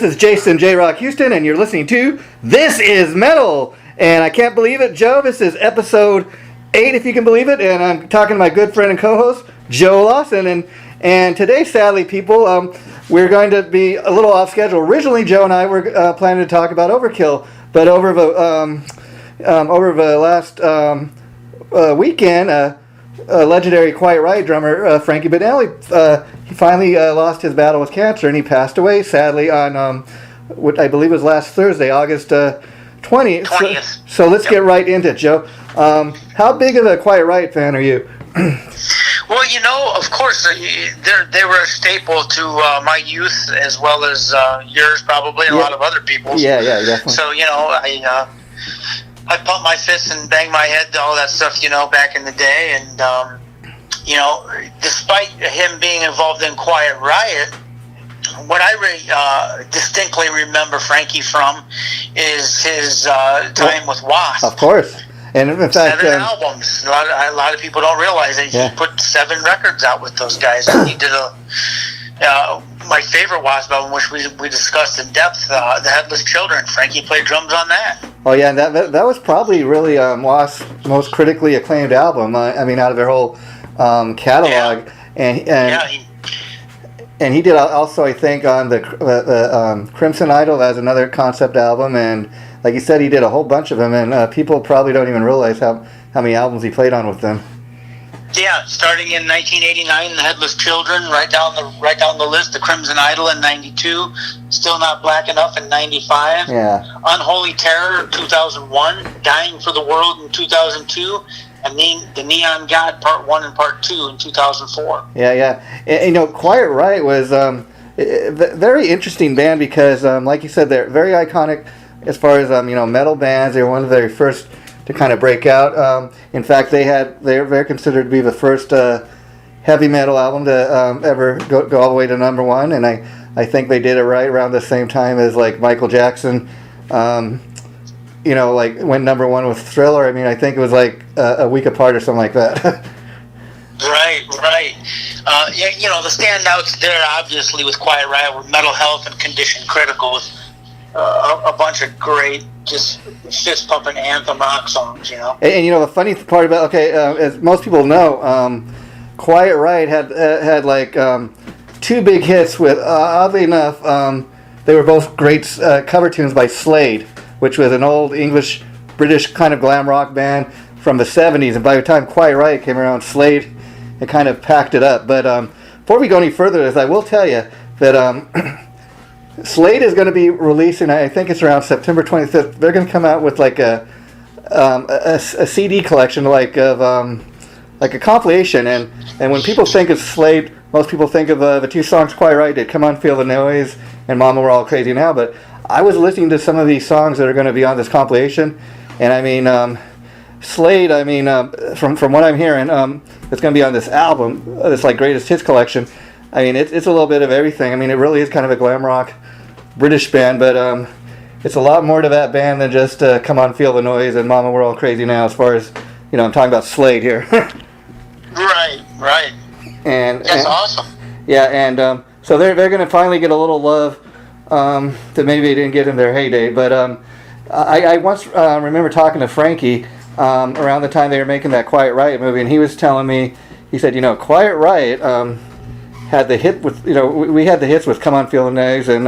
this is Jason J. Rock Houston, and you're listening to This Is Metal. And I can't believe it, Joe. This is episode 8, if you can believe it. And I'm talking to my good friend and co-host, Joe Lawson. And today, sadly, people, we're going to be a little off schedule. Originally, Joe and I were planning to talk about Overkill, but over the last weekend, legendary Quiet Riot drummer Frankie Banali, he finally lost his battle with cancer, and he passed away sadly on what I believe was last Thursday, August 20th. So let's get right into it, Joe. How big of a Quiet Riot fan are you? Well, you know, of course, they were a staple to my youth as well as yours, probably, and a lot of other people's. Yeah, definitely. So, you know, I pumped my fists and banged my head, all that stuff, you know, back in the day. And, you know, despite him being involved in Quiet Riot, what I really distinctly remember Frankie from is his time with Wasp. Of course. And in fact, 7 albums. A lot of people don't realize that he put 7 records out with those guys. And he did my favorite Wasp album, which we discussed in depth, The Headless Children. Frankie played drums on that. Oh yeah, and that was probably really Wasp's most critically acclaimed album. I mean, out of their whole catalog. Yeah. And he did also, I think, on the Crimson Idol as another concept album, and like you said, he did a whole bunch of them, and people probably don't even realize how many albums he played on with them. Yeah, starting in 1989, The Headless Children, right down the list. The Crimson Idol in 92, Still Not Black Enough in 95. Yeah. Unholy Terror 2001, Dying for the World in 2002, and The Neon God Part 1 and Part 2 in 2004. Yeah. And, you know, Quiet Riot was a very interesting band because, like you said, they're very iconic as far as you know, metal bands. They were one of the very first to kind of break out. In fact, they're very considered to be the first heavy metal album to ever go all the way to number 1, and I think they did it right around the same time as like Michael Jackson. You know, like went number 1 with Thriller. I mean, I think it was like a week apart or something like that. Right. Yeah, you know, the standouts there obviously with Quiet Riot were Mental Health and Condition Critical, with a bunch of great, just fist pumping anthem rock songs, you know. And you know, the funny part about as most people know, Quiet Riot had like 2 big hits with oddly enough, they were both great cover tunes by Slade, which was an old English British kind of glam rock band from the 70s, and by the time Quiet Riot came around, Slade had kind of packed it up. But before we go any further, I will tell you that Slade is going to be releasing, I think it's around September 25th. They're going to come out with like a CD collection, like of like a compilation. And when people think of Slade, most people think of the 2 songs Quiet Riot did, "Come On Feel the Noise" and "Mama We're All Crazy Now." But I was listening to some of these songs that are going to be on this compilation, and I mean, Slade, I mean, from what I'm hearing, it's going to be on this album, this like greatest hits collection. I mean, it's a little bit of everything. I mean, it really is kind of a glam rock British band, but it's a lot more to that band than just "Come On Feel the Noise" and "Mama We're All Crazy Now," as far as, you know, I'm talking about Slade here. Right. And that's awesome. Yeah, and so they're going to finally get a little love that maybe they didn't get in their heyday. But I once remember talking to Frankie around the time they were making that Quiet Riot movie, and he was telling me, he said, you know, Quiet Riot had the hit with, you know, we had the hits with "Come On Feel the Noise" and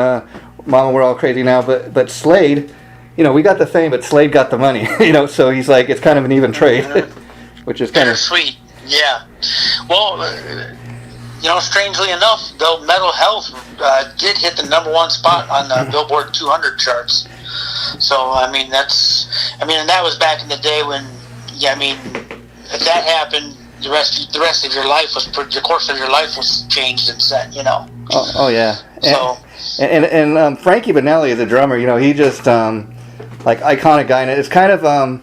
"Mama We're All Crazy Now," but Slade, you know, we got the fame, but Slade got the money, you know, so he's like, it's kind of an even trade, which is kind of sweet. Yeah. Well, you know, strangely enough, though, Mental Health did hit the number 1 spot on the Billboard 200 charts. So, I mean, and that was back in the day when, yeah, I mean, if that happened, the rest of your life the course of your life was changed and set, you know. Oh yeah. So. And Frankie Banali is a drummer. You know, he just like iconic guy, and it's kind of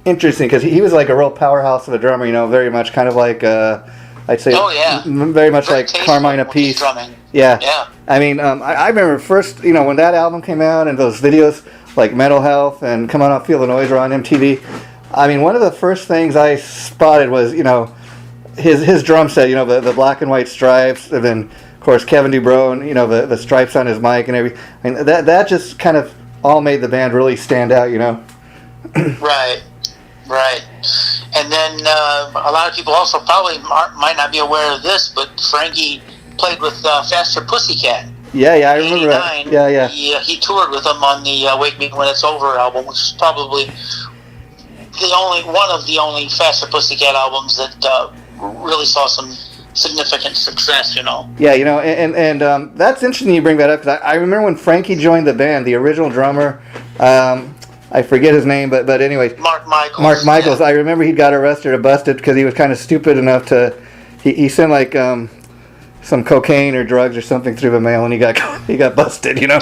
interesting because he was like a real powerhouse of a drummer. You know, very much kind of like I'd say. Oh yeah. Very much like Carmine Appice. Yeah. I mean, I remember first, you know, when that album came out and those videos like Mental Health and "Come On Feel the Noise" were on MTV. I mean, one of the first things I spotted was, you know, his drum set, the black and white stripes, and then of course Kevin Dubrow, and the stripes on his mic and everything. I mean, that just kind of all made the band really stand out. Right. And then a lot of people also probably might not be aware of this, but Frankie played with Faster Pussycat. Yeah, I remember that. Yeah. He toured with them on the Wake Me When It's Over album, which is probably one of the only Faster Pussycat albums that really saw some significant success. Yeah, and that's interesting you bring that up, because I remember when Frankie joined the band, the original drummer. I forget his name, but anyways, Mark Michaels. Yeah. I remember he got arrested or busted because he was kind of stupid enough to he sent like some cocaine or drugs or something through the mail, and he got busted. Yeah.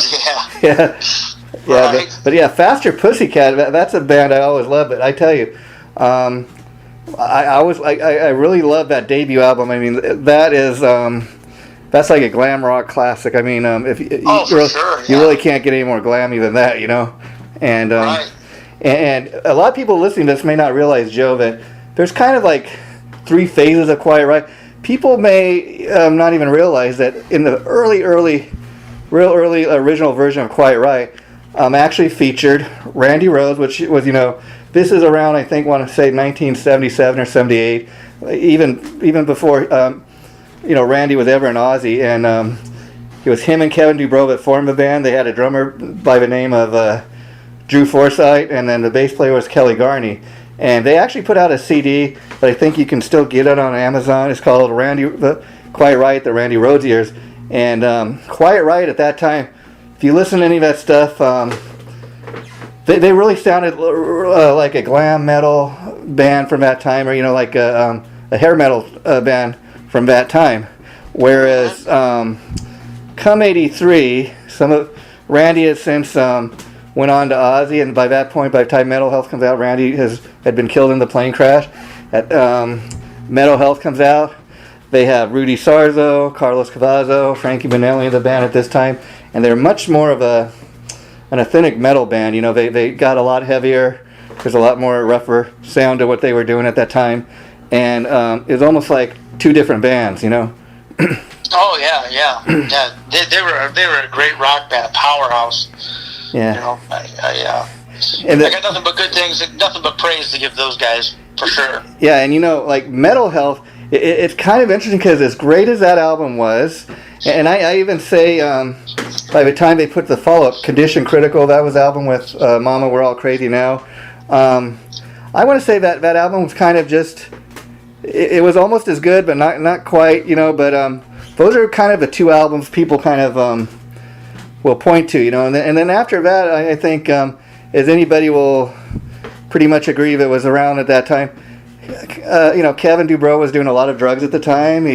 Right. But yeah, Faster Pussycat. That's a band I always loved. But I tell you, I really love that debut album. I mean, that is that's like a glam rock classic. I mean, you really can't get any more glammy than that, And right. and a lot of people listening to this may not realize, Joe, that there's kind of like 3 phases of Quiet Riot. People may not even realize that in the real early original version of Quiet Riot, actually featured Randy Rhoads, which was, this is around, I think, want to say 1977 or 78, even before, Randy was ever an Aussie, and it was him and Kevin Dubrow that formed the band. They had a drummer by the name of Drew Forsythe, and then the bass player was Kelly Garney. And they actually put out a CD, but I think you can still get it on Amazon. It's called the Quiet Riot, the Randy Rhoads Years. And Quiet Riot at that time, if you listen to any of that stuff, they really sounded like a glam metal band from that time, or like a hair metal band from that time. Whereas come '83, Randy has since went on to Ozzy, and by that point, by the time Metal Health comes out, Randy had been killed in the plane crash. Metal Health comes out. They have Rudy Sarzo, Carlos Cavazo, Frankie Banali in the band at this time, and they're much more of an authentic metal band. They got a lot heavier. There's a lot more rougher sound to what they were doing at that time, and it was almost like 2 different bands. Oh yeah. They were a great rock band, a powerhouse. Yeah. And I got nothing but good things, nothing but praise to give those guys, for sure. Yeah, and like Metal Health, it's kind of interesting because as great as that album was, and I even say by the time they put the follow-up, Condition Critical, that was the album with Mama We're All Crazy Now. I want to say that album was kind of just, it was almost as good, but not quite, but those are kind of the 2 albums people kind of will point to, and then after that, I think, as anybody will pretty much agree, that was around at that time. Kevin Dubrow was doing a lot of drugs at the time.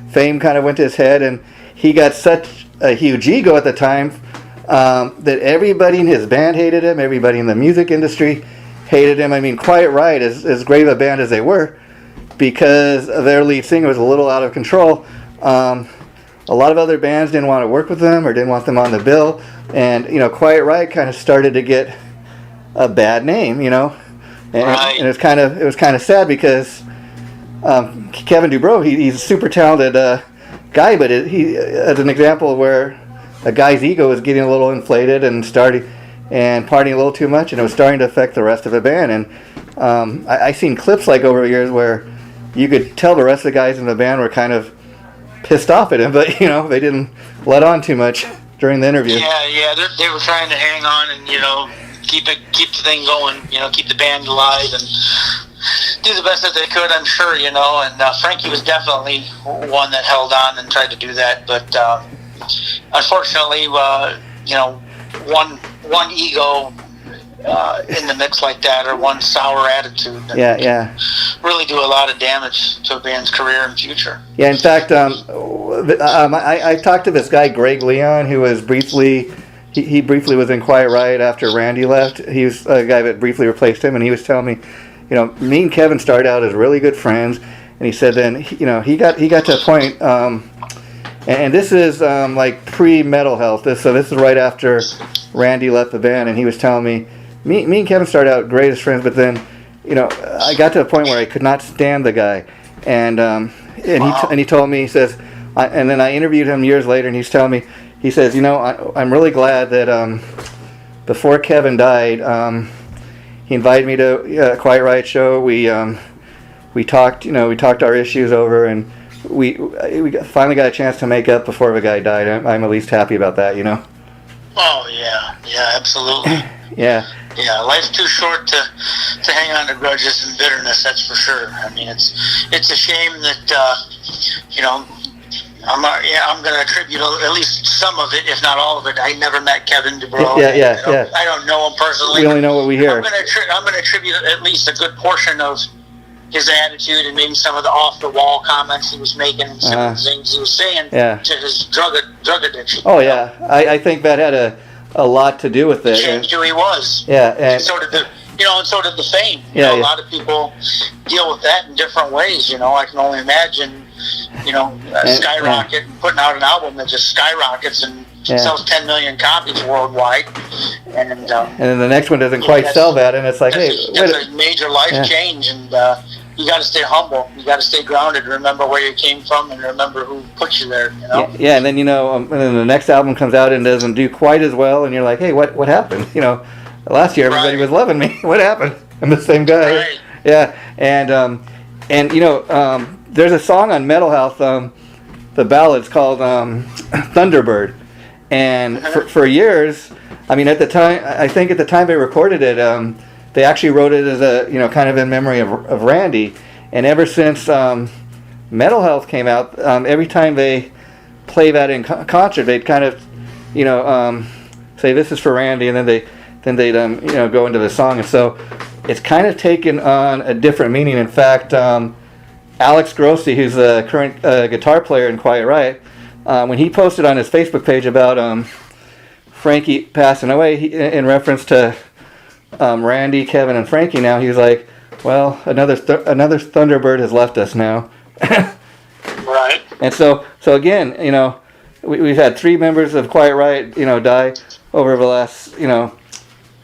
Fame kind of went to his head, and he got such a huge ego at the time that everybody in his band hated him. Everybody in the music industry hated him. I mean, Quiet Riot, as great of a band as they were, because their lead singer was a little out of control. A lot of other bands didn't want to work with them or didn't want them on the bill, and Quiet Riot kind of started to get a bad name, and it was kind of sad because Kevin Dubrow, he's a super talented guy, but he as an example where a guy's ego is getting a little inflated and partying a little too much, and it was starting to affect the rest of the band. And I seen clips like over the years where you could tell the rest of the guys in the band were kind of pissed off at him, but they didn't let on too much during the interview. Yeah, they were trying to hang on and keep the thing going, keep the band alive and do the best that they could, I'm sure, and Frankie was definitely one that held on and tried to do that, but unfortunately, one ego in the mix like that, or one sour attitude, really do a lot of damage to a band's career and future. Yeah, in fact, I talked to this guy Greg Leon, who was briefly was in Quiet Riot after Randy left. He was a guy that briefly replaced him, and he was telling me, me and Kevin started out as really good friends, and he said then he got to a point, and this is like pre-Metal Health. So this is right after Randy left the band, and he was telling me and Kevin started out great as friends, but then I got to a point where I could not stand the guy, and he told me, he says, and then I interviewed him years later, and he's telling me, he says, I'm really glad that before Kevin died, he invited me to a Quiet Riot show. We talked, we talked our issues over, and we finally got a chance to make up before the guy died. I'm at least happy about that, Oh yeah, absolutely. Yeah. Yeah, life's too short to hang on to grudges and bitterness. That's for sure. I mean, it's a shame that I'm going to attribute at least some of it, if not all of it. I never met Kevin DuBrow. Yeah. I don't know him personally. We only know what we hear. I'm going to attribute at least a good portion of his attitude and maybe some of the off-the-wall comments he was making and some of the things he was saying to his drug addiction. Oh, yeah. I think that had a lot to do with it. He changed who he was. Yeah. And so did the fame. A lot of people deal with that in different ways. I can only imagine, skyrocket, putting out an album that just skyrockets and sells 10 million copies worldwide. And then the next one doesn't quite sell that, and it's like, that's a major life change, and you got to stay humble. You got to stay grounded. Remember where you came from, and remember who put you there. Yeah, and then and then the next album comes out and doesn't do quite as well, and you're like, hey, what happened? Last year everybody was loving me. What happened? I'm the same guy. Right. Yeah, and there's a song on Metal Health, the ballad's called Thunderbird, and for years, I mean, at the time they recorded it, they actually wrote it as a, kind of in memory of Randy. And ever since Metal Health came out, every time they play that in concert, they'd kind of, say, this is for Randy, and then they'd go into the song. And so it's kind of taken on a different meaning. In fact, Alex Grossi, who's the current guitar player in Quiet Riot, when he posted on his Facebook page about Frankie passing away, in reference to Randy, Kevin, and Frankie, now he was like, well, another Thunderbird has left us now. Right. And so again, we've had 3 members of Quiet Riot, die over the last,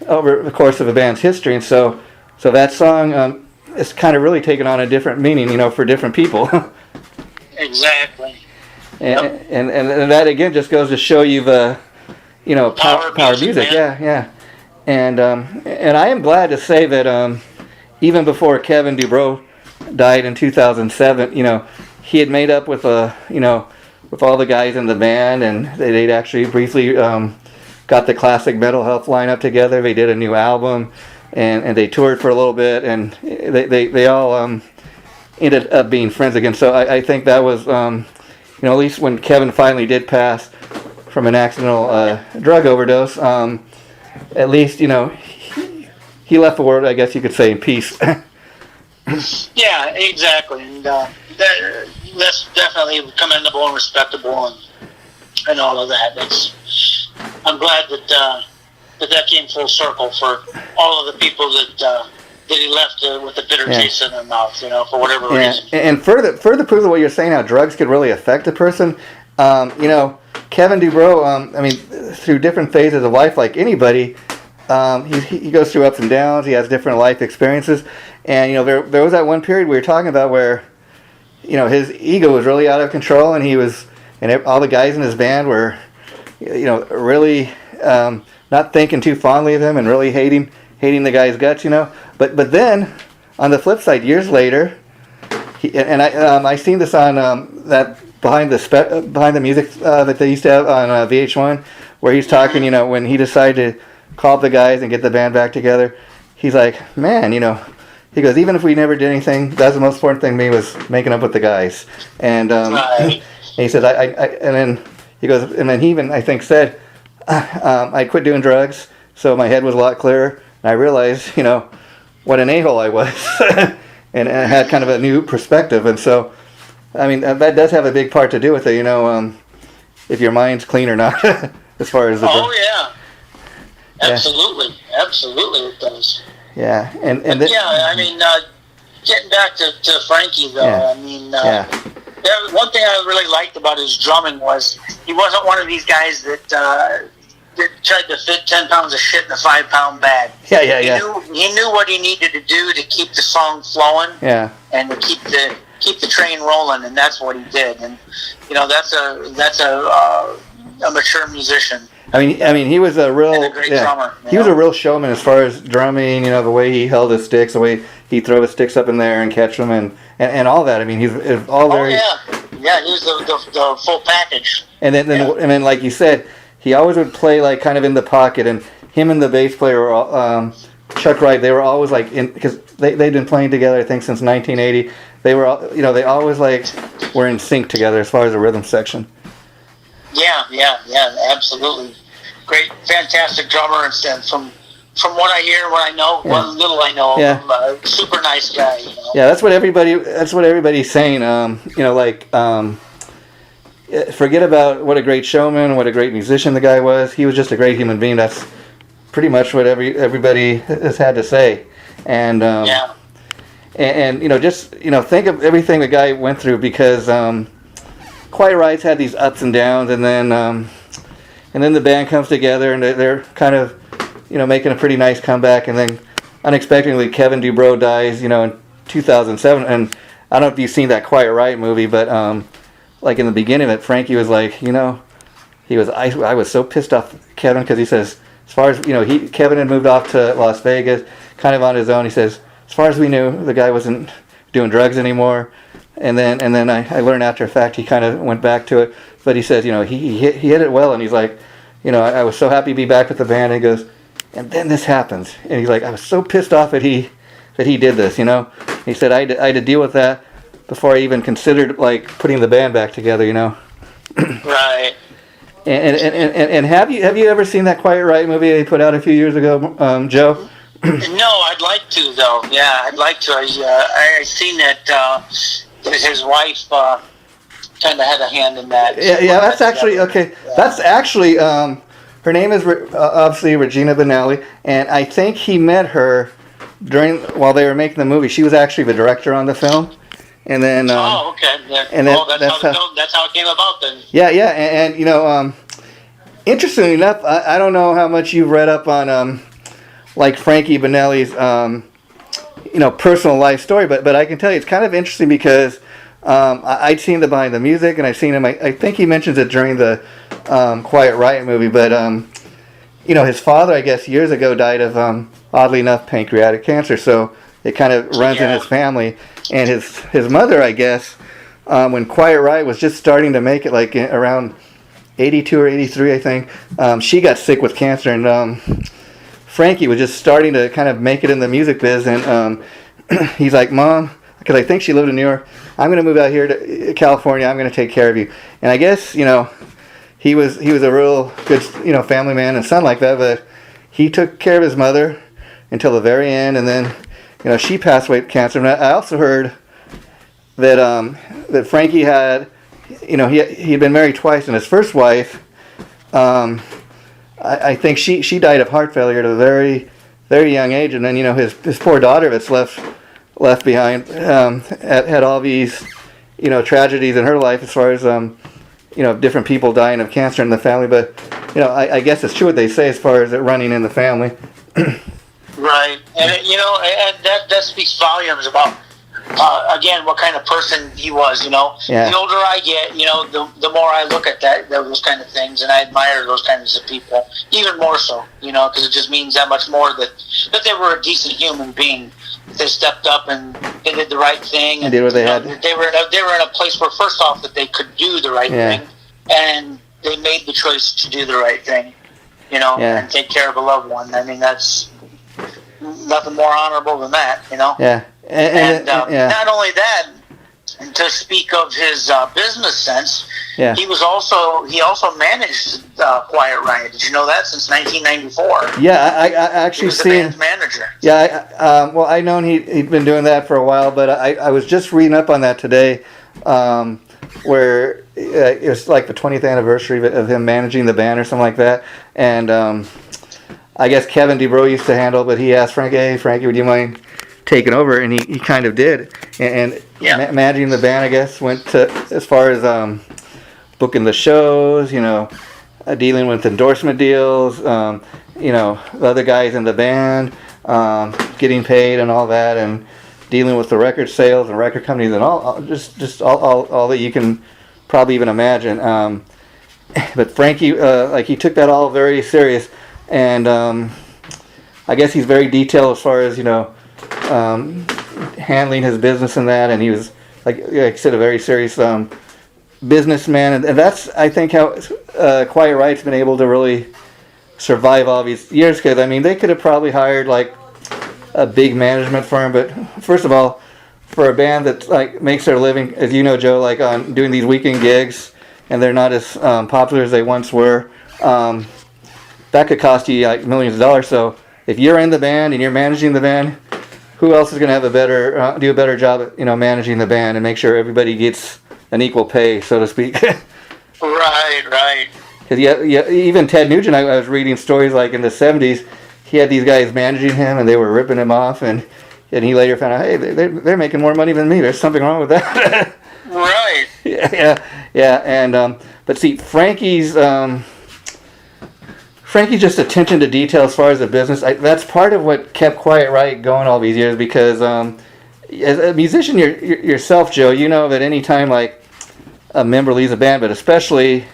over the course of the band's history, and so that song is kind of really taken on a different meaning, for different people. Exactly. And that again just goes to show you the, power of music. Yeah. And I am glad to say that even before Kevin DuBrow died in 2007, he had made up with with all the guys in the band, and they'd actually briefly got the classic Metal Health lineup together. They did a new album, and they toured for a little bit, and they all ended up being friends again. So I think that was, at least when Kevin finally did pass from an accidental drug overdose, at least, he left the world, I guess you could say, in peace. Yeah, exactly. And that's definitely commendable and respectable and all of that. I'm glad that came full circle for all of the people that he left with a bitter taste in their mouth, for whatever reason. And further proof of what you're saying, how drugs could really affect a person, Kevin DuBrow, through different phases of life, like anybody, he goes through ups and downs. He has different life experiences, and there was that one period we were talking about where, his ego was really out of control, and all the guys in his band were, really not thinking too fondly of him and really hating the guy's guts, But then, on the flip side, years later, I seen this on that behind the music that they used to have on VH1, where he's talking, when he decided to call up the guys and get the band back together, he's like, man, he goes, even if we never did anything, that's the most important thing to me was making up with the guys. And, and he says, and then he goes, and then he even, I think, said, I quit doing drugs, so my head was a lot clearer, and I realized, what an a-hole I was, and I had kind of a new perspective. And so, that does have a big part to do with it, if your mind's clean or not, as far as the drug. Yeah. Absolutely it does. Yeah, and then, getting back to Frankie though, one thing I really liked about his drumming was he wasn't one of these guys that tried to fit 10 pounds of shit in a 5-pound bag. Yeah. He knew what he needed to do to keep the song flowing. Yeah. And to keep the keep the train rolling, and that's what he did. And that's a mature musician. I mean, he was a real, and a great drummer. He was a real showman as far as drumming. The way he held his sticks, the way he throw his sticks up in there and catch them, and all that. I mean, he's all very. Oh yeah, he was the full package. And then, like you said, he always would play like kind of in the pocket, and him and the bass player, Chuck Wright, they were always like because they'd been playing together, I think, since 1980. They were, they always like were in sync together as far as the rhythm section. Yeah, absolutely. Great, fantastic drummer, and from what I hear, what I know, what little I know of him, super nice guy. Yeah, that's what everybody's saying. Forget about what a great showman, what a great musician the guy was. He was just a great human being. That's pretty much what everybody has had to say. And just think of everything the guy went through, because Quiet Riot's had these ups and downs, and then the band comes together and they're kind of making a pretty nice comeback, and then unexpectedly Kevin Dubrow dies in 2007. And I don't know if you've seen that Quiet Riot movie, but like in the beginning of it, Frankie was like, I was so pissed off Kevin, because he says, as far as Kevin had moved off to Las Vegas kind of on his own. He says, as far as we knew, the guy wasn't doing drugs anymore. And then I learned after the fact he kind of went back to it. But he says, he hit it well, and he's like, I was so happy to be back with the band. And he goes, and then this happens. And he's like, I was so pissed off that he did this, He said, I had to deal with that before I even considered like putting the band back together, Right. And have you ever seen that Quiet Riot movie they put out a few years ago, Joe? No, I'd like to though. Yeah, I'd like to. I seen that his wife kind of had a hand in that. Yeah, that's actually okay. Yeah. That's actually her name is obviously Regina Banali, and I think he met her while they were making the movie. She was actually the director on the film. And then, okay. Yeah. And that's how it came about then. Yeah, and interestingly enough, I don't know how much you've read up on like Frankie Banali's personal life story, but I can tell you it's kind of interesting, because I'd seen the behind the music, and I've seen him. I think he mentions it during the Quiet Riot movie, but his father, I guess, years ago died of oddly enough pancreatic cancer, so it kind of runs in his family. And his mother, I guess, when Quiet Riot was just starting to make it, like around 82 or 83, I think, she got sick with cancer, and Frankie was just starting to kind of make it in the music biz, and he's like, Mom, because I think she lived in New York, I'm going to move out here to California, I'm going to take care of you. And I guess, he was a real good, family man and son like that, but he took care of his mother until the very end, and then she passed away with cancer. And I also heard that Frankie had, he had been married twice, and his first wife, I think she died of heart failure at a very, very young age, and then his poor daughter that's left behind had all these tragedies in her life as far as different people dying of cancer in the family. But I guess it's true what they say as far as it running in the family. Right, and and that speaks volumes about again what kind of person he was. Yeah. The older I get, the more I look at those kind of things, and I admire those kinds of people even more so. Because it just means that much more that they were a decent human being. They stepped up and they did the right thing, and did what they had. They were in a place where first off that they could do the right thing, and they made the choice to do the right thing. And take care of a loved one. I mean, that's nothing more honorable than that, Yeah. And not only that, to speak of his business sense, he also managed Quiet Riot. Did you know that, since 1994? Yeah, I actually he was seen the band's manager. Yeah, well, I known he'd been doing that for a while, but I was just reading up on that today, where it was like the 20th anniversary of him managing the band or something like that, and I guess Kevin Dubrow used to handle, but he asked Frankie, "Hey, Frankie, would you mind taking over?" And he kind of did. And managing the band, I guess, went to as far as booking the shows, dealing with endorsement deals, the other guys in the band, getting paid and all that. And dealing with the record sales and record companies and just all that you can probably even imagine. But Frankie, like, he took that all very serious, and I guess he's very detailed as far as, you know, handling his business and that, and he was, like I said, a very serious businessman, and that's, I think, how Quiet Riot's been able to really survive all these years, because, I mean, they could have probably hired, like, a big management firm, but first of all, for a band that, like, makes their living, as you know, Joe, like, on doing these weekend gigs, and they're not as popular as they once were, that could cost you, like, millions of dollars. So if you're in the band and you're managing the band, who else is going to have a better do a better job at, you know, managing the band and make sure everybody gets an equal pay, so to speak? Right. Because even Ted Nugent, I was reading stories like in the 70s, he had these guys managing him and they were ripping him off, and he later found out, hey, they're making more money than me. There's something wrong with that. Right. Yeah. And but see, Frankie's just attention to detail as far as the business. That's part of what kept Quiet Riot going all these years, because as a musician yourself, Joe, you know that any time, like, a member leaves a band, but especially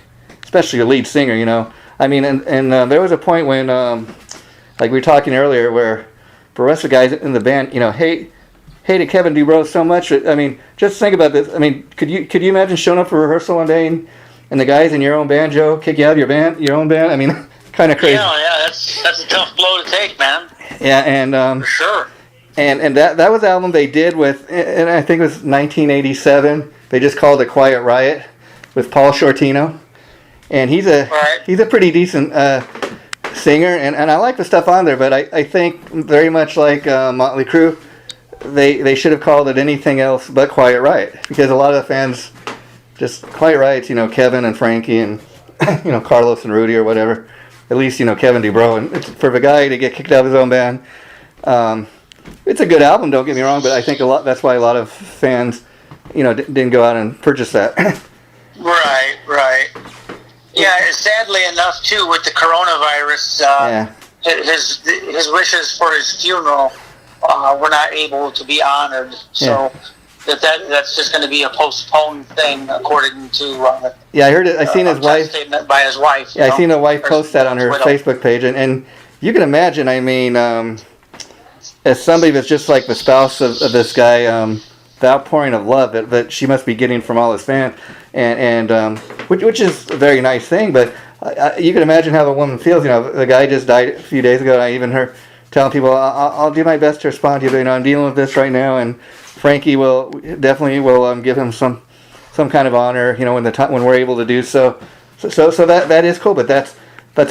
your lead singer, you know. I mean, and there was a point when, like we were talking earlier, where the rest of the guys in the band, you know, hated Kevin DuBrow so much. I mean, just think about this. I mean, could you imagine showing up for rehearsal one day and the guys in your own band, Joe, kick you out of your own band? I mean, kind of crazy. Yeah, that's a tough blow to take, man. Yeah, and for sure. And that was the album they did with, and I think it was 1987. They just called it Quiet Riot with Paul Shortino, and he's a pretty decent singer, and I like the stuff on there. But I think very much like Motley Crue, they should have called it anything else but Quiet Riot, because a lot of the fans just Quiet Riot's, you know, Kevin and Frankie and you know, Carlos and Rudy or whatever. At least, you know, Kevin DuBrow, and for the guy to get kicked out of his own band. It's a good album, don't get me wrong, but I think that's why a lot of fans, you know, didn't go out and purchase that. Right. Yeah, sadly enough, too, with the coronavirus, his wishes for his funeral were not able to be honored. So that's just going to be a postponed thing, according to I heard it. I seen his wife statement by his wife. Yeah, I seen a wife post that on her Facebook page, and you can imagine. I mean, as somebody that's just like the spouse of this guy, the outpouring of love that she must be getting from all his fans, and which is a very nice thing. But you can imagine how the woman feels. You know, the guy just died a few days ago, and I even heard telling people, I'll do my best to respond to you. You know, I'm dealing with this right now, and Frankie will definitely give him some kind of honor. You know, when we're able to do so. So that is cool. But that's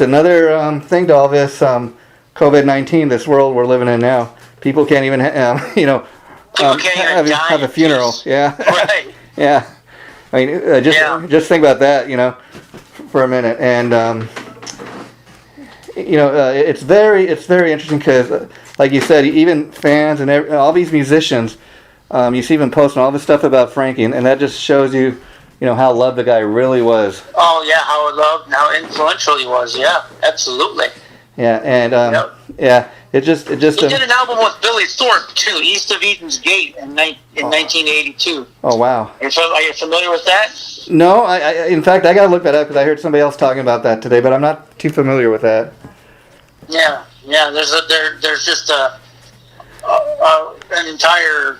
another thing to all this COVID-19, this world we're living in now. People can't even have a funeral. Yeah. Right. Yeah. I mean, just think about that, you know, for a minute. And you know, it's very interesting because, like you said, even fans and all these musicians, you see them posting all this stuff about Frankie, and that just shows you, you know, how loved the guy really was. Oh yeah, how loved and how influential he was. Yeah, absolutely. Yeah, and it just. He did an album with Billy Thorpe too, East of Eden's Gate, in 1982. Oh wow! Are you familiar with that? No, I in fact I gotta look that up because I heard somebody else talking about that today, but I'm not too familiar with that. Yeah. There's just an entire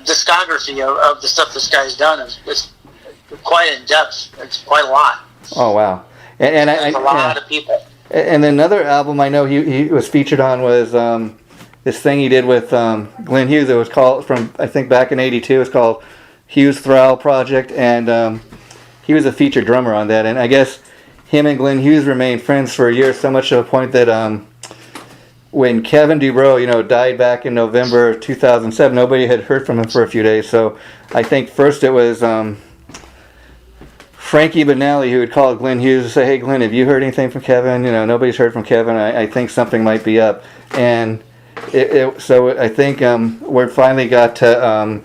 discography of the stuff this guy's done. It's quite in depth. It's quite a lot. Oh wow! And a lot of people. And another album I know he was featured on was this thing he did with Glenn Hughes. It was called, from I think back in '82. It's called Hughes Thrall Project, and he was a featured drummer on that. And I guess him and Glenn Hughes remained friends for a year, so much to a point that when Kevin DuBrow, you know, died back in November 2007, nobody had heard from him for a few days. So I think first it was Frankie Banali who had called Glenn Hughes to say, "Hey Glenn, have you heard anything from Kevin? You know, nobody's heard from Kevin. I think something might be up." And so I think word finally got to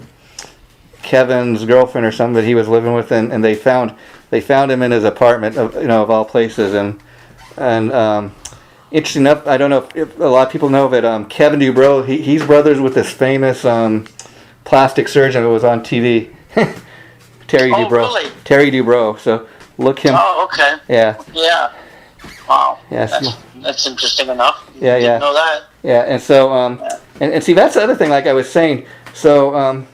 Kevin's girlfriend or something that he was living with, and they found him in his apartment, of all places, and interesting enough, I don't know if a lot of people know, but Kevin Dubrow, he's brothers with this famous plastic surgeon who was on TV. Terry Dubrow. Really? Terry Dubrow. So look him. Oh, okay. Yeah. Yeah. Wow. Yeah. That's interesting enough. Yeah, Didn't know that. Yeah, and so and see, that's the other thing. Like I was saying, so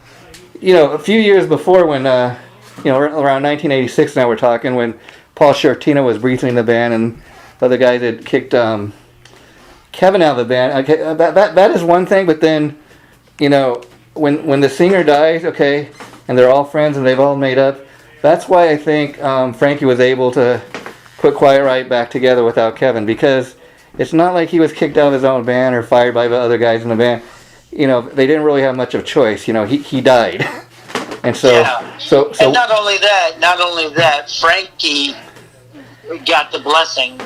you know, a few years before, when you know, around 1986, now we're talking, when Paul Shortino was briefly in the band and other guys had kicked Kevin out of the band. Okay, that is one thing, but then, you know, when the singer dies, okay, and they're all friends and they've all made up, that's why I think Frankie was able to put Quiet Riot back together without Kevin, because it's not like he was kicked out of his own band or fired by the other guys in the band. You know, they didn't really have much of a choice. You know, he died, and so yeah. so and not only that, Frankie got the blessing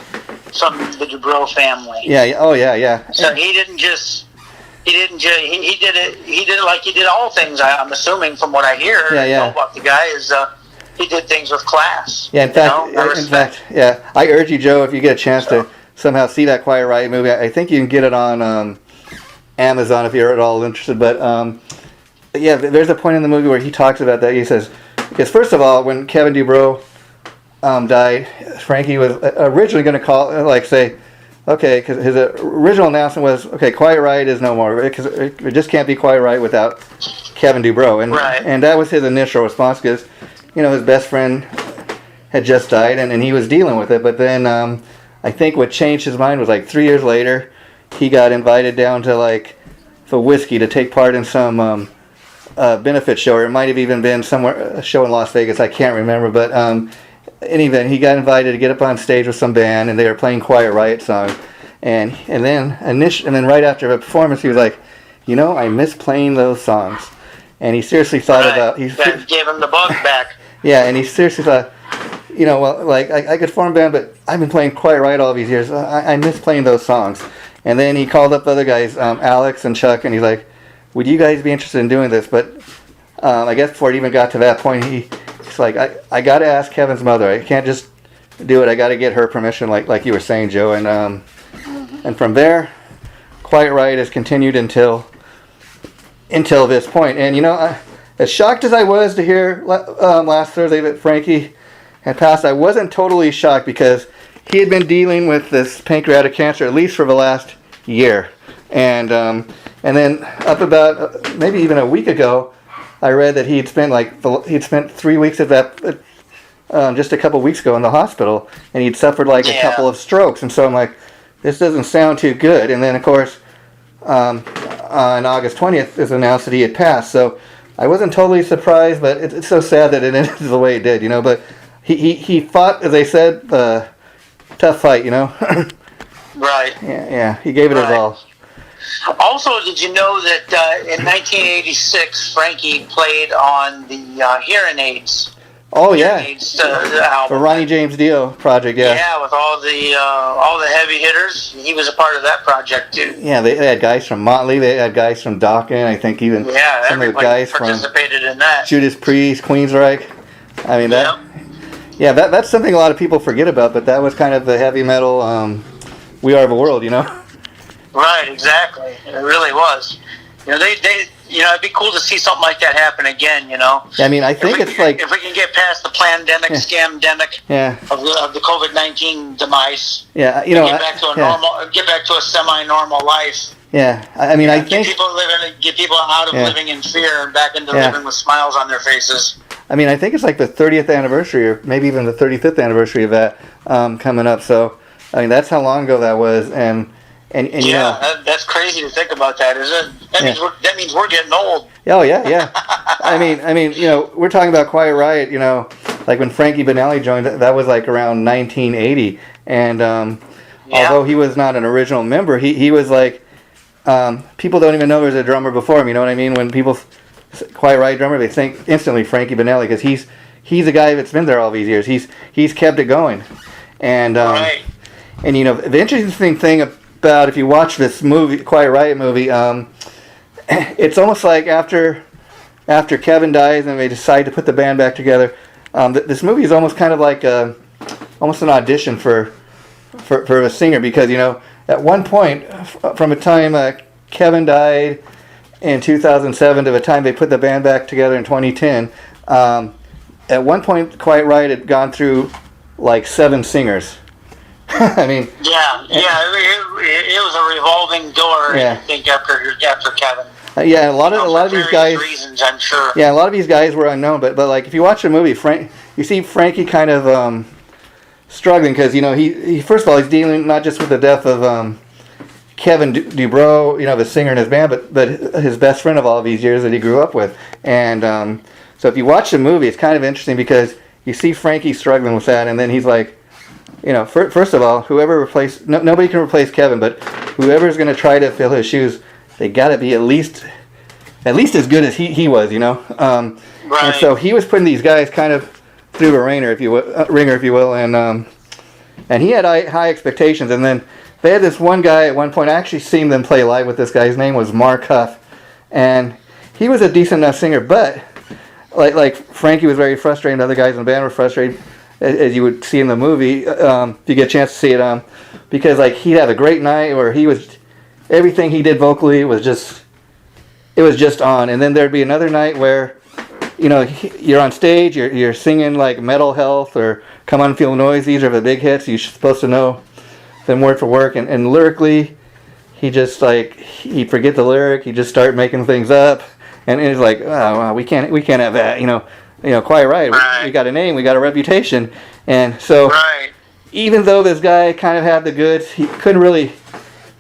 from the Dubrow family. Yeah. Oh yeah. So he did it like he did all things. I'm assuming, from what I hear, know about the guy, is he did things with class. Yeah, in fact, yeah. I urge you, Joe, if you get a chance to somehow see that Quiet Riot movie. I think you can get it on Amazon if you're at all interested. But yeah, there's a point in the movie where he talks about that. He says, because first of all, when Kevin Dubrow died, Frankie was originally going to call, like, say, okay, because his original announcement was, okay, Quiet Riot is no more, because it just can't be Quiet Riot without Kevin Dubrow, and that was his initial response, because, you know, his best friend had just died, and he was dealing with it. But then I think what changed his mind was, like, 3 years later, he got invited down to, like, for whiskey to take part in some benefit show, or it might have even been somewhere, a show in Las Vegas, I can't remember, but in any event, he got invited to get up on stage with some band, and they were playing Quiet Riot songs, and then right after the performance, he was like, you know, I miss playing those songs, and he seriously thought about, that gave him the bug back. Yeah, and he seriously thought, you know, well, like, I could form a band, but I've been playing Quiet Riot all these years. I miss playing those songs. And then he called up the other guys, Alex and Chuck, and he's like, would you guys be interested in doing this? But I guess before it even got to that point, he's like, I got to ask Kevin's mother. I can't just do it. I got to get her permission, like you were saying, Joe. And from there, Quiet Riot has continued until this point. And, you know, as shocked as I was to hear last Thursday that Frankie had passed, I wasn't totally shocked, because he had been dealing with this pancreatic cancer at least for the last year. And then up about maybe even a week ago, I read that he'd spent 3 weeks of that just a couple weeks ago in the hospital, and he'd suffered like a couple of strokes. And so I'm like, this doesn't sound too good. And then, of course, on August 20th, it was announced that he had passed. So I wasn't totally surprised, but it's so sad that it ended the way it did, you know. But he fought, as they said, tough fight, you know. Right. Yeah, he gave it his all. Also, did you know that in 1986, Frankie played on the Hearing Aids? Oh, yeah. Hearing Aids, album. The Ronnie James Dio project, yeah. Yeah, with all the heavy hitters. He was a part of that project, too. Yeah, they had guys from Motley, they had guys from Dokken, I think even some of the guys participated in that. Judas Priest, Queensryche. I mean, that's something a lot of people forget about, but that was kind of the heavy metal We Are the World, you know? Right, exactly. It really was. You know, they it'd be cool to see something like that happen again, you know? I mean, I think if we can get past the pandemic, scamdemic of the COVID-19 demise. Yeah, you know, get back to a semi-normal life. Yeah, I mean, I think get people out of living in fear and back into living with smiles on their faces. I mean, I think it's like the 30th anniversary, or maybe even the 35th anniversary of that coming up. So, I mean, that's how long ago that was, and you know, that's crazy to think about. That is it. That means we're getting old. Oh yeah. I mean, you know, we're talking about Quiet Riot. You know, like when Frankie Banali joined, that was like around 1980, and although he was not an original member, he was like, people don't even know there was a drummer before him. You know what I mean? When people Quiet Riot drummer, they think instantly Frankie Banali, because he's a guy that's been there all these years. He's kept it going, and and you know, the interesting thing about, if you watch this movie, Quiet Riot movie, it's almost like after Kevin dies and they decide to put the band back together, this movie is almost kind of like almost an audition for a singer, because, you know, at one point, from the time Kevin died in 2007 to the time they put the band back together in 2010, at one point, Quiet Riot had gone through like 7 singers. I mean, it was a revolving door. Yeah. I think after Kevin. Yeah, a lot of these guys. Reasons, I'm sure. Yeah, a lot of these guys were unknown, but like if you watch the movie, you see Frankie kind of struggling because he first of all he's dealing not just with the death of Kevin Dubrow, the singer in his band, but his best friend of all of these years that he grew up with, and so if you watch the movie, it's kind of interesting because you see Frankie struggling with that, and then he's like, first of all, nobody can replace Kevin, but whoever's going to try to fill his shoes, they got to be at least as good as he was, Right. And so he was putting these guys kind of through the ringer, if you will, and he had high expectations. And then they had this one guy at one point. I actually seen them play live with this guy. His name was Mark Huff, and he was a decent enough singer, but like Frankie was very frustrated. Other guys in the band were frustrated, as you would see in the movie, if you get a chance to see it, because like he'd have a great night where everything he did vocally was just on, and then there'd be another night where you're on stage, you're singing like Metal Health or Come On Feel Noise. These are the big hits. You're supposed to know them word for word, and lyrically he just he'd forget the lyric, he'd just start making things up, and it's like, oh wow, we can't have that, Quiet Riot, right. we got a name, we got a reputation, and so right. Even though this guy kind of had the goods, he couldn't really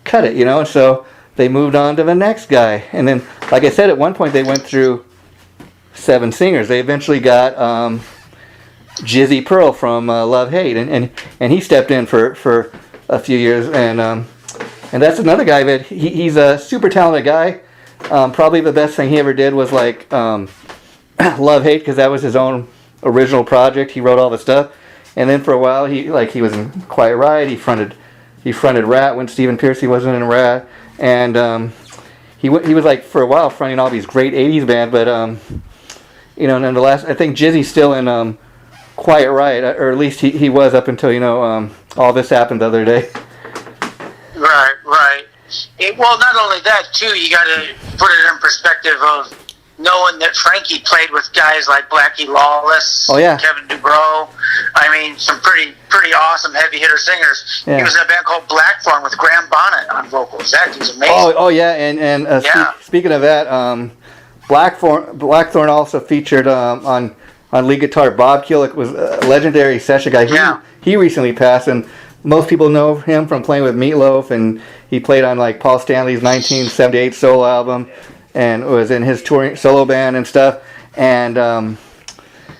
cut it, and so they moved on to the next guy, and then like I said, at one point they went through 7 singers. They eventually got Jizzy Pearl from Love Hate, and he stepped in for a few years, and that's another guy that he's a super talented guy. Probably the best thing he ever did was like Love Hate, because that was his own original project. He wrote all the stuff, and then for a while he was in Quiet Riot. He fronted Rat when Stephen Pearcy wasn't in Rat, and he was like for a while fronting all these great '80s bands, but and then I think Jizzy's still in Quiet Riot, or at least he was up until all this happened the other day. Right. Well, not only that too, you got to put it in perspective of knowing that Frankie played with guys like Blackie Lawless, oh, yeah. Kevin Dubrow. I mean, some pretty awesome heavy hitter singers. Yeah. He was in a band called Blackthorn with Graham Bonnet on vocals. That was amazing. Oh yeah, and speaking of that, Blackthorn also featured on lead guitar Bob Kulick, was a legendary session guy. He recently passed, and most people know him from playing with Meatloaf, and he played on like Paul Stanley's 1978 solo album, and was in his touring solo band and stuff. And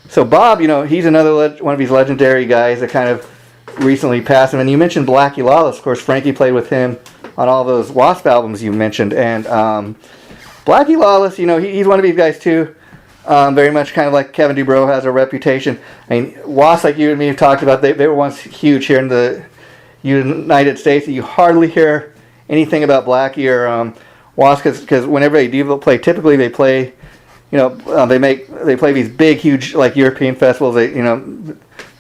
so Bob, he's another one of these legendary guys that kind of recently passed him. And you mentioned Blackie Lawless. Of course, Frankie played with him on all those Wasp albums you mentioned. And Blackie Lawless, he's one of these guys too. Very much kind of like Kevin Dubrow has a reputation. I mean, Wasp, like you and me have talked about, they were once huge here in the United States. You hardly hear anything about Blackie or Wasp, because whenever they do play, typically they play, they play these big, huge like European festivals. They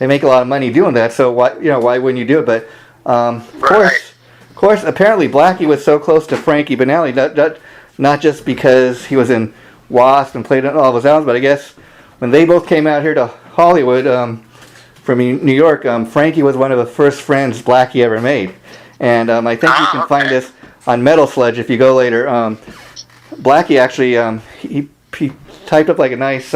make a lot of money doing that. So why wouldn't you do it? But of course, apparently Blackie was so close to Frankie Banali, not just because he was in Wasp and played on all of his albums, but I guess when they both came out here to Hollywood from New York, Frankie was one of the first friends Blackie ever made. And I think you can find this on Metal Sledge if you go later. Blackie actually, he typed up like a nice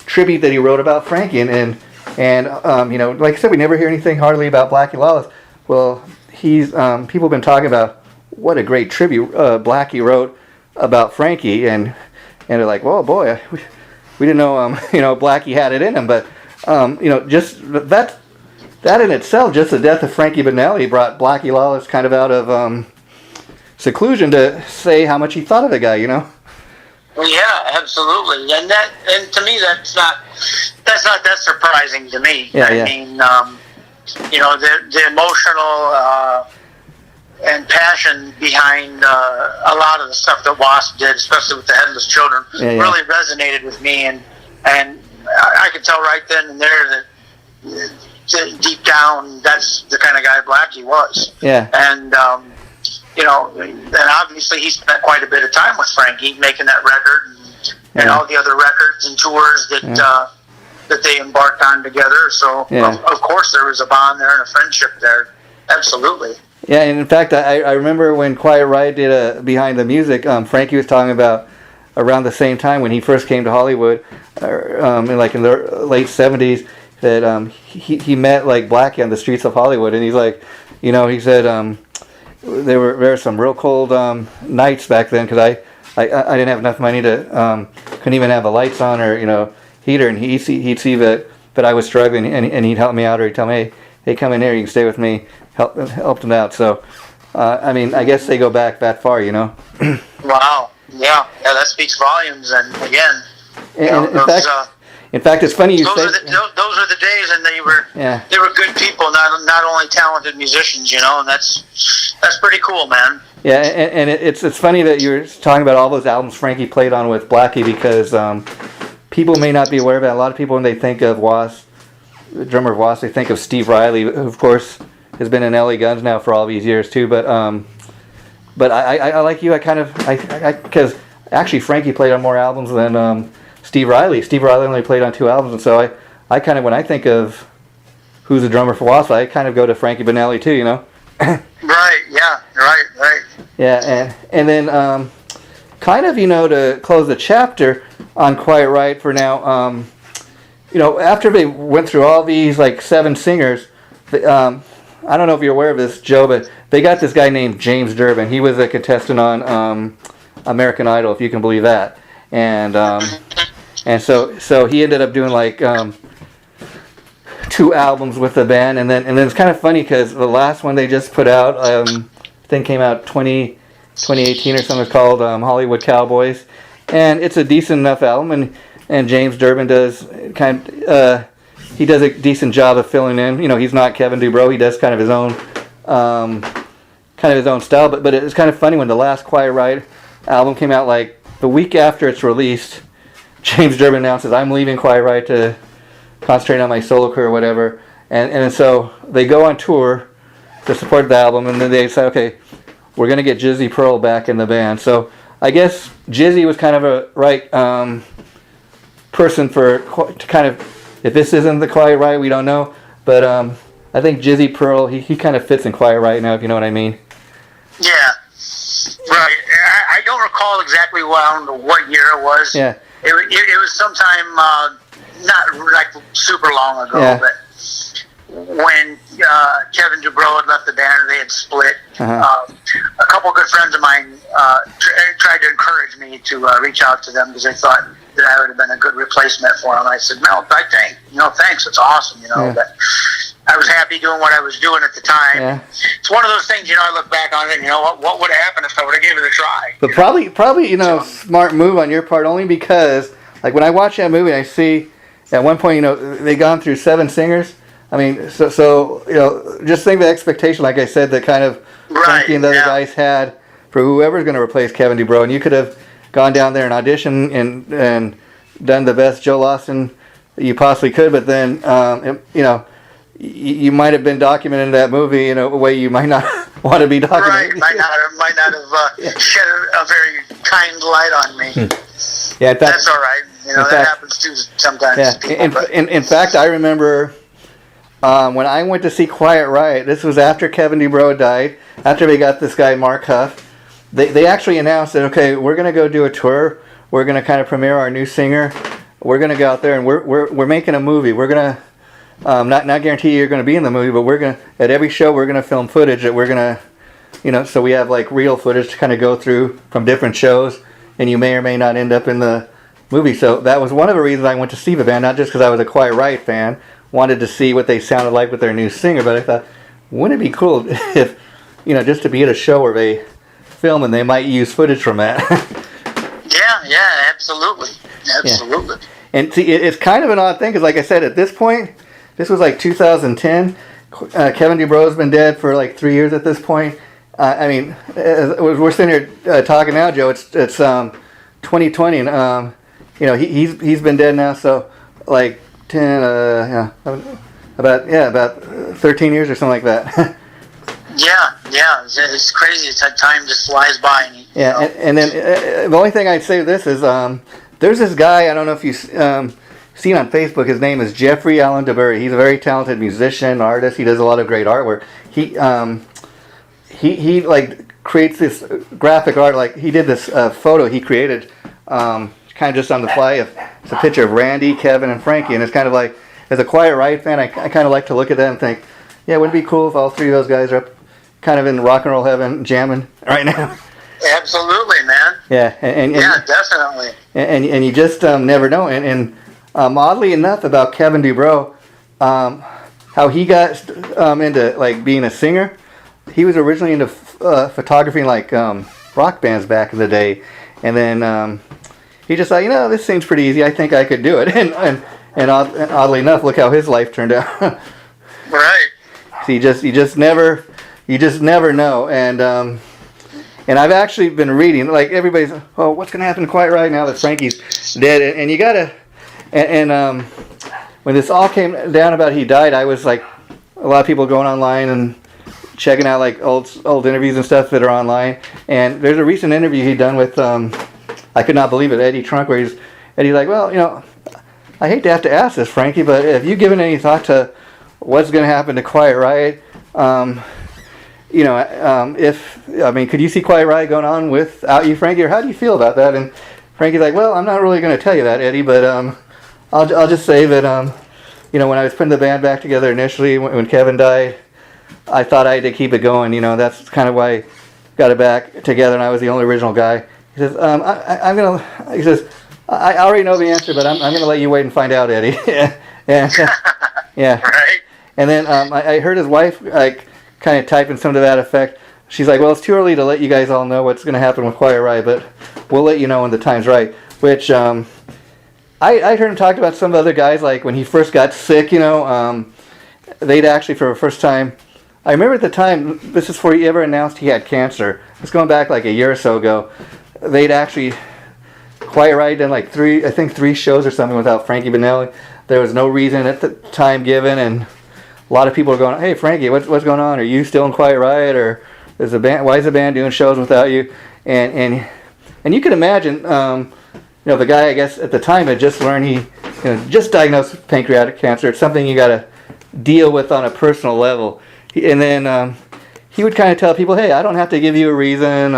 tribute that he wrote about Frankie, and like I said, we never hear anything hardly about Blackie Lawless. Well, he's people have been talking about what a great tribute Blackie wrote about Frankie, and they're like, well, boy, we didn't know Blackie had it in him, but just that in itself, just the death of Frankie Banali brought Blackie Lawless kind of out of seclusion to say how much he thought of the guy, Well, yeah, absolutely, and to me that's not that surprising to me. I mean, the emotional and passion behind a lot of the stuff that Wasp did, especially with the Headless Children, really resonated with me, and I could tell right then and there that deep down, that's the kind of guy Blackie was. Yeah. And and obviously he spent quite a bit of time with Frankie making that record and all the other records and tours that that they embarked on together. So of course there was a bond there and a friendship there. Absolutely. Yeah, and in fact, I remember when Quiet Riot did a Behind the Music, Frankie was talking about around the same time when he first came to Hollywood, in the late 70s, that he met like Blackie on the streets of Hollywood, and he's like, he said there were some real cold nights back then because I didn't have enough money to couldn't even have the lights on or heater, and he'd see that I was struggling, and he'd help me out, or he'd tell me, hey, come in here, you can stay with me. Helped him out. So, I guess they go back that far, Wow. Yeah, that speaks volumes. And again, in fact, it's funny you say those are the days, and they were good people, not only talented musicians, and that's pretty cool, man. Yeah, and it's funny that you're talking about all those albums Frankie played on with Blackie, because people may not be aware of it. A lot of people, when they think of the drummer of Was, they think of Steve Riley, who of course has been in LA Guns now for all these years too. But I like you. Because actually Frankie played on more albums than Steve Riley. Steve Riley only played on 2 albums, and so I kind of, when I think of who's the drummer for Was, I kind of go to Frankie Banali too. Right. Yeah. Right. Yeah, and then kind of to close the chapter on Quiet Riot for now. After they went through all these 7 singers, I don't know if you're aware of this, Joe, but they got this guy named James Durbin. He was a contestant on American Idol, if you can believe that. And so he ended up doing 2 albums with the band, and then it's kind of funny because the last one they just put out, I think came out 2018 or something. It's called Hollywood Cowboys, and it's a decent enough album, and James Durbin does he does a decent job of filling in. He's not Kevin Dubrow. He does kind of his own style. But it's kind of funny when the last Quiet Riot album came out, the week after it's released, James Durbin announces, I'm leaving Quiet Riot to concentrate on my solo career or whatever. And so they go on tour to support the album, and then they say, okay, we're going to get Jizzy Pearl back in the band. So I guess Jizzy was kind of a right person to kind of, if this isn't the Quiet Riot, we don't know. But I think Jizzy Pearl, he kind of fits in Quiet Riot now, if you know what I mean. Yeah, right. I don't recall exactly what year it was. Yeah. It was sometime not super long ago, but when Kevin Dubrow had left the band and they had split, a couple good friends of mine tried to encourage me to reach out to them because they thought that I would have been a good replacement for him. I said, no, thanks, it's awesome, But I was happy doing what I was doing at the time. Yeah. It's one of those things, I look back on it and, what would have happened if I would have given it a try? But probably, smart move on your part, only because, when I watch that movie, I see at one point, they gone through 7 singers. I mean, so just think the expectation, like I said, that kind of Frankie and the other guys had for whoever's going to replace Kevin Dubrow, and you could have gone down there and auditioned and done the best Joe Lawson that you possibly could, but then you might have been documented in that movie in a way you might not want to be documented. Right, might not have shed a very kind light on me. Yeah, that's all right. That happens too sometimes. Yeah. In fact, I remember when I went to see Quiet Riot. This was after Kevin Dubrow died. After we got this guy Mark Huff. They actually announced that, okay, we're going to go do a tour. We're going to kind of premiere our new singer. We're going to go out there and we're making a movie. We're going to not guarantee you're going to be in the movie, but we're going to, at every show, we're going to film footage that we're going to, so we have real footage to kind of go through from different shows, and you may or may not end up in the movie. So that was one of the reasons I went to see the band, not just because I was a Quiet Riot fan, wanted to see what they sounded like with their new singer, but I thought, wouldn't it be cool if, just to be at a show where they film and they might use footage from that. Yeah, absolutely. Yeah. And see, it's kind of an odd thing because, like I said, at this point, this was 2010. Kevin Dubrow's been dead for 3 years at this point. I mean, we're sitting here talking now, Joe. It's 2020, and he's been dead now. So 10, about 13 years or something like that. Yeah, it's crazy. It's that time just flies by. Yeah, and then the only thing I'd say to this is there's this guy, I don't know if you've seen on Facebook, his name is Jeffrey Allen DeBurry. He's a very talented musician, artist. He does a lot of great artwork. He like creates this graphic art, like he did this photo he created kind of just on the fly. It's a picture of Randy, Kevin, and Frankie, and it's kind of like, as a Quiet Riot fan, I kind of like to look at that and think, yeah, wouldn't it be cool if all three of those guys are up kind of in rock and roll heaven jamming right now? Absolutely, man. Yeah, and yeah, definitely. And you just never know. And oddly enough, about Kevin Dubrow, how he got into like being a singer. He was originally into photography, like rock bands back in the day, and then he just thought, this seems pretty easy. I think I could do it. And oddly enough, look how his life turned out. Right. So you just never know. And I've actually been reading, like, everybody's, oh, what's going to happen to Quiet Riot now that Frankie's dead? And you gotta, when this all came down about he died, I was like, a lot of people going online and checking out like old interviews and stuff that are online. And there's a recent interview he'd done with, I could not believe it, Eddie Trunk, where he's like, well, I hate to have to ask this, Frankie, but have you given any thought to what's going to happen to Quiet Riot? Could you see Quiet Riot going on without you, Frankie, or how do you feel about that? And Frankie's like, well, I'm not really going to tell you that, Eddie, but I'll just say that when I was putting the band back together initially, when Kevin died, I thought I had to keep it going. That's kind of why I got it back together, and I was the only original guy. He says, I already know the answer, but I'm going to let you wait and find out, Eddie. Yeah. Right. And then I heard his wife like kind of typing something to that effect. She's like, well, it's too early to let you guys all know what's going to happen with Quiet Riot, but we'll let you know when the time's right. Which I heard him talk about some other guys, like when he first got sick, they'd actually, for the first time, I remember at the time, this is before he ever announced he had cancer. It's going back like a year or so ago. They'd actually, Quiet Riot done like three shows or something without Frankie Banali. There was no reason at the time given, and a lot of people are going, hey, Frankie, what's going on? Are you still in Quiet Riot, or is the band? Why is the band doing shows without you? And you can imagine, the guy, I guess at the time had just learned he just diagnosed with pancreatic cancer. It's something you got to deal with on a personal level. And then he would kind of tell people, hey, I don't have to give you a reason,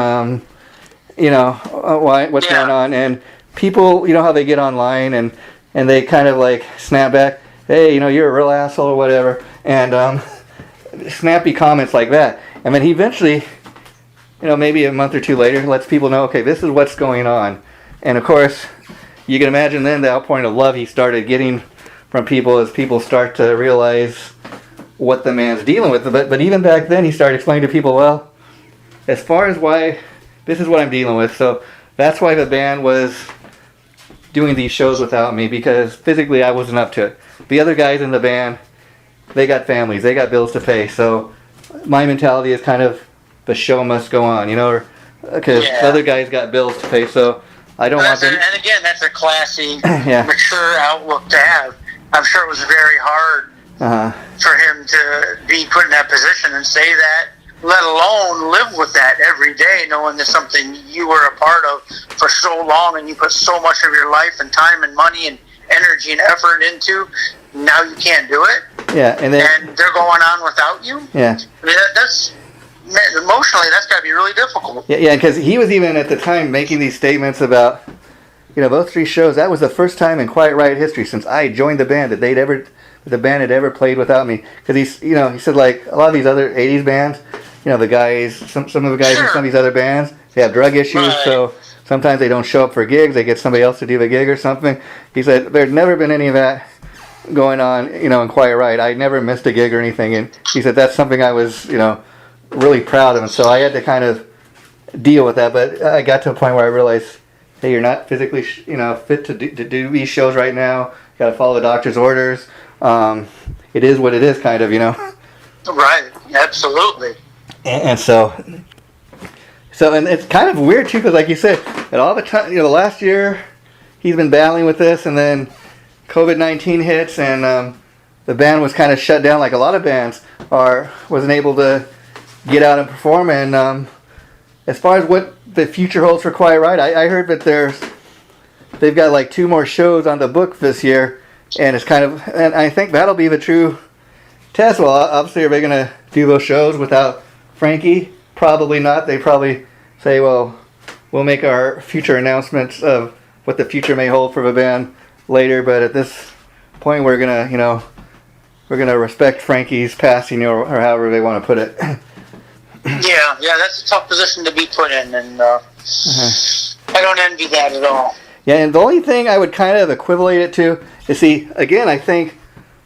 what's going on. And people, how they get online and they kind of like snap back, hey, you're a real asshole or whatever. And snappy comments like that. And then he eventually, maybe a month or two later, lets people know, okay, this is what's going on. And of course, you can imagine then the outpouring of love he started getting from people as people start to realize what the man's dealing with. But even back then, he started explaining to people, well, as far as why, this is what I'm dealing with. So that's why the band was doing these shows without me, because physically I wasn't up to it. The other guys in the band, they got families, they got bills to pay. So my mentality is kind of the show must go on, because the other guys got bills to pay. So I don't want them. And again, that's a classy, mature outlook to have. I'm sure it was very hard for him to be put in that position and say that, let alone live with that every day, knowing there's something you were a part of for so long and you put so much of your life and time and money and energy and effort into. Now you can't do it. Yeah, and they're going on without you. Yeah, I mean, that's emotionally, that's got to be really difficult. Yeah, because he was even at the time making these statements about, those three shows. That was the first time in Quiet Riot history since I joined the band that the band had ever played without me. Because he said like a lot of these other '80s bands, the guys, some of the guys in some of these other bands, they have drug issues, so sometimes they don't show up for gigs. They get somebody else to do the gig or something. He said there'd never been any of that going on, in Quiet Riot. I never missed a gig or anything, and he said that's something I was, really proud of, and so I had to kind of deal with that. But I got to a point where I realized, hey, you're not physically, fit to do these shows right now. You got to follow the doctor's orders. It is what it is, kind of, Right, absolutely. And so and it's kind of weird too, because like you said, at all the time, the last year he's been battling with this, and then COVID-19 hits, and the band was kind of shut down, like a lot of bands wasn't able to get out and perform. And as far as what the future holds for Quiet Riot, I heard that they've got like 2 more shows on the book this year, and and I think that'll be the true test. Well, obviously, are they going to do those shows without Frankie? Probably not. They probably say, well, we'll make our future announcements of what the future may hold for the band later. But at this point, we're gonna respect Frankie's passing, or however they want to put it. Yeah, that's a tough position to be put in, and I don't envy that at all. Yeah, and the only thing I would kind of equivalent it to is, see, again, I think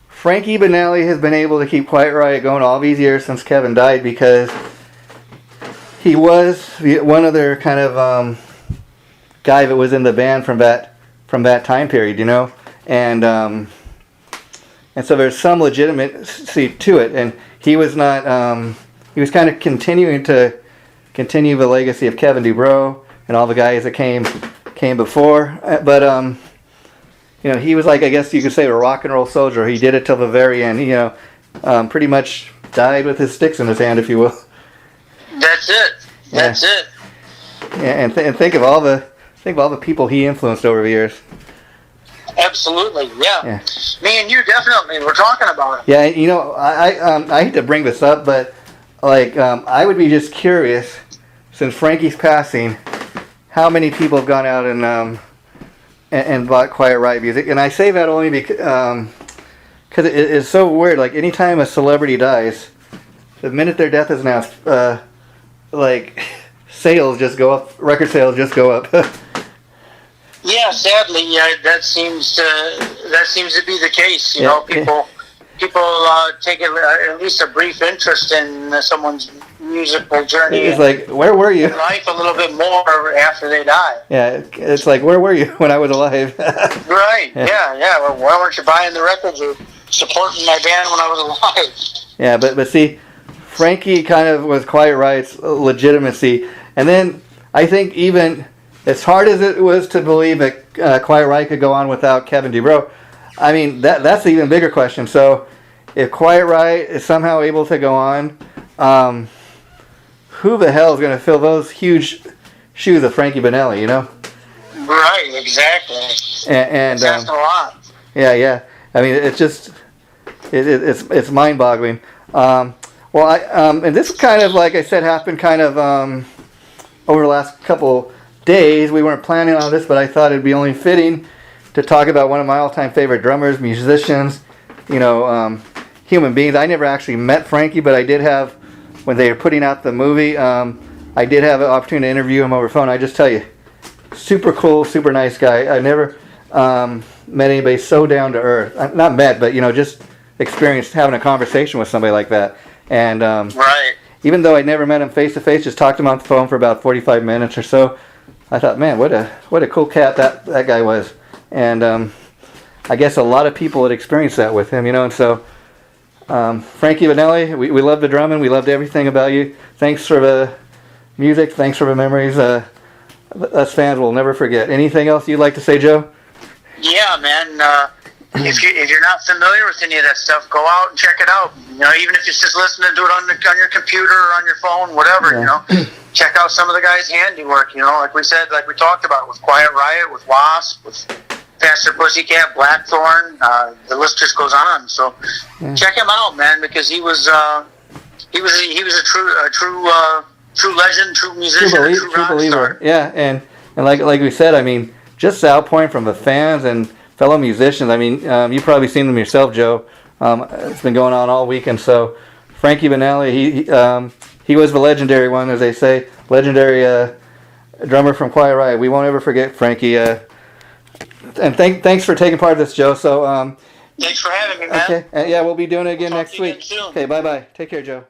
Frankie Banali has been able to keep Quiet Riot going all these years since Kevin died, because he was one other kind of guy that was in the band from that time period, and so there's some legitimacy to it, and he was not. He was kind of continuing the legacy of Kevin DuBrow and all the guys that came before, but he was like, I guess you could say, a rock and roll soldier. He did it till the very end. He pretty much died with his sticks in his hand, if you will. That's it. That's it. Yeah, and think of all the people he influenced over the years. Absolutely, yeah. Me and you definitely were talking about it. Yeah, I hate to bring this up, but I would be just curious, since Frankie's passing, how many people have gone out and bought Quiet Riot music. And I say that only because it is so weird. Like, anytime a celebrity dies, the minute their death is announced, sales just go up, record sales just go up. Yeah, sadly, that seems to be the case. People take at least a brief interest in someone's musical journey. It's like, where were you? Life a little bit more after they die. Yeah, it's like, where were you when I was alive? Right. Yeah. Well, why weren't you buying the records or supporting my band when I was alive? Yeah, but see, Frankie kind of was Quiet Riot's legitimacy, and then I think, even as hard as it was to believe that Quiet Riot could go on without Kevin DuBrow, I mean, that's the even bigger question. So, if Quiet Riot is somehow able to go on, who the hell is going to fill those huge shoes of Frankie Banali? Right, exactly. And that's a lot. Yeah. I mean, it's just it's mind-boggling. And this is kind of, like I said, happened kind of over the last couple days. We weren't planning on this, but I thought it'd be only fitting to talk about one of my all-time favorite drummers, musicians, human beings. I never actually met Frankie, but I did have, when they were putting out the movie, I did have an opportunity to interview him over phone. I just tell you, super cool, super nice guy. I never met anybody so down to earth. Not met, but just experienced having a conversation with somebody like that. And right. Even though I never met him face to face, just talked to him on the phone for about 45 minutes or so, I thought, man, what a cool cat that guy was. And I guess a lot of people had experienced that with him, and so Frankie Banali, we love the drumming, we loved everything about you. Thanks for the music, thanks for the memories. Us fans will never forget. Anything else you'd like to say, Joe? Yeah, man. If you're not familiar with any of that stuff, go out and check it out. Even if it's just listening to it on your computer or on your phone, whatever. Yeah. Check out some of the guys' handiwork. Like we said, like we talked about with Quiet Riot, with Wasp, with Faster Pussycat, Blackthorn. The list just goes on. So check him out, man, because he was a true legend, true musician, true believer. Star. Yeah, and like we said, I mean, just the outpouring from the fans and fellow musicians. I mean, you've probably seen them yourself, Joe. It's been going on all weekend. So Frankie Banali, he was the legendary one, as they say, legendary drummer from Quiet Riot. We won't ever forget Frankie. And thanks for taking part of this, Joe. So thanks for having me, man. Okay, yeah, we'll be doing it again next week. Soon. Okay, bye-bye. Take care, Joe.